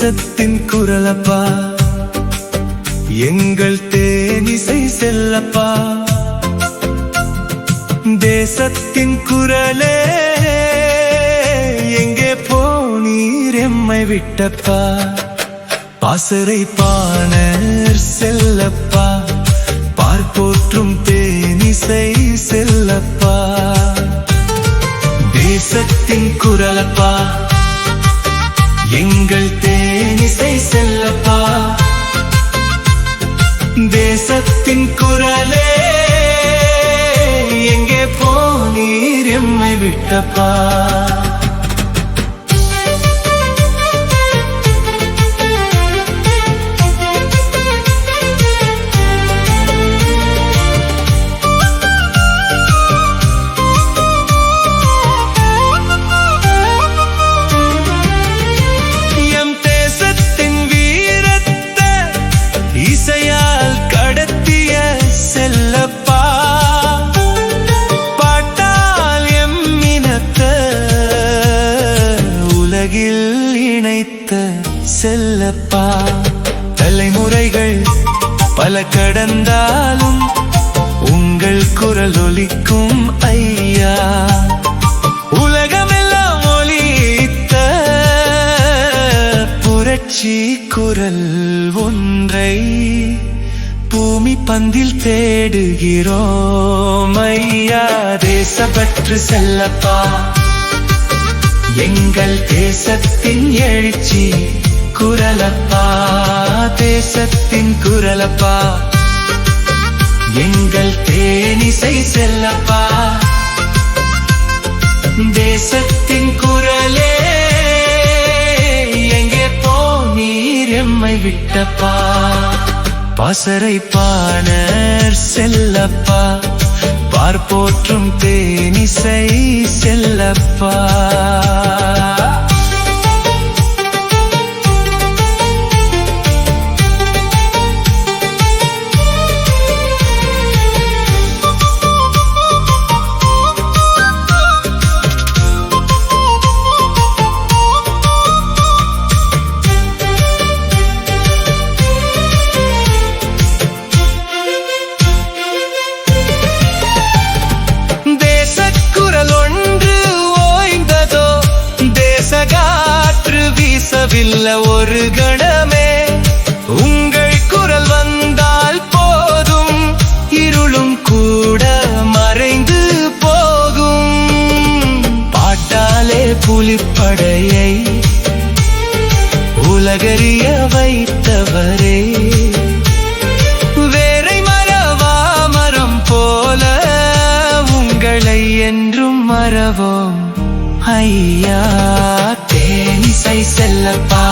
தேசத்தின் குரலப்பா, எங்கள் தேனிசை செல்லப்பா. தேசத்தின் குரலே எங்கே போனீர் எம்மை விட்டப்பா. பாசறை பாணர் செல்லப்பா, பார்ப்போற்றும் தேனிசை செல்லப்பா. தேசத்தின் குரலப்பா, எங்கள் தேனிசை செல்லப்பா. தேசத்தின் குரலே எங்கே போனீர் எம்மை விட்டப்பா. இணைத்த செல்லப்பா. தலைமுறைகள் பல கடந்தாலும் உங்கள் குரல் ஒலிக்கும் ஐயா. உலகமெல்லாம் ஒலித்த புரட்சி குரல் ஒன்றை பூமி பந்தில் தேடுகிறோம் ஐயா. தேசப்பற்று செல்லப்பா, எங்கள் தேசத்தின் எழுச்சி குரலப்பா. தேசத்தின் குரலப்பா, எங்கள் தேனிசை செல்லப்பா. தேசத்தின் குரலே எங்கே போனீர் எம்மை விட்டப்பா. பாசறை பாணர் செல்லப்பா, பார்ப்போற்றும் தேனிசை செல்லப்பா. ஒரு கணமே உங்கள் குரல் வந்தால் போதும், இருளும் கூட மறைந்து போகும். பாட்டாலே புலிப்படையை உலகறிய வைத்தவரே, வேரை மரவா மரம் போல உங்களை என்றும் மறவோம் ஐயா. தேனிசை செல்லப்பா,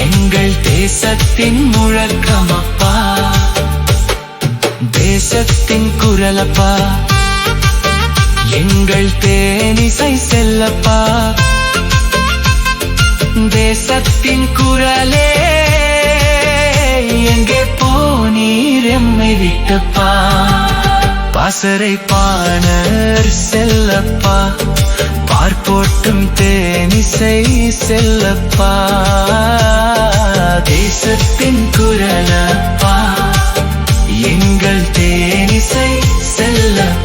எங்கள் தேசத்தின் முழக்கமப்பா. தேசத்தின் குரலப்பா, எங்கள் தேனிசை செல்லப்பா. தேசத்தின் குரலே எங்கே போனீர் எம்மை விட்டப்பா. பாசறை பாணர் செல்லப்பா, பார்ப்போட்டும் தேனிசை செல்லப்பா. தேசத்தின் குரலப்பா, எங்கள் தேனிசை செல்லப்பா.